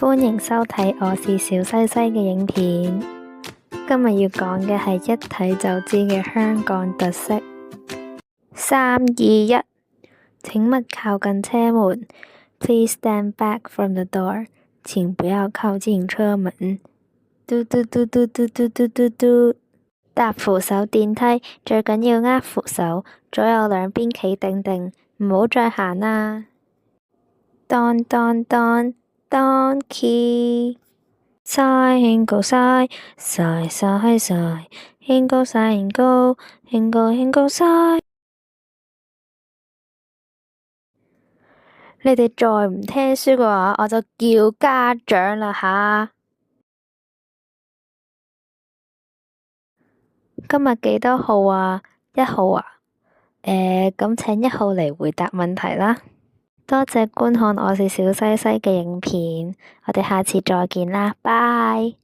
歡迎收睇我是小西西嘅影片。今日要講嘅係一睇就知嘅香港特色。3、2、1，請勿靠近車門。Please stand back from the door。請不要靠近車門。嘟嘟嘟嘟嘟嘟嘟嘟嘟。搭扶手電梯最緊要握扶手，左右兩邊企定定，唔好再行啦。當當當 Donkey， 晒興高晒，晒晒晒，興高晒興高，興高興高晒。你哋再唔聽書嘅話，我就叫家長啦吓。今日幾多號啊？1號啊？咁請1號嚟回答問題啦。多謝觀看我是小西西嘅影片，我哋下次再見啦，拜。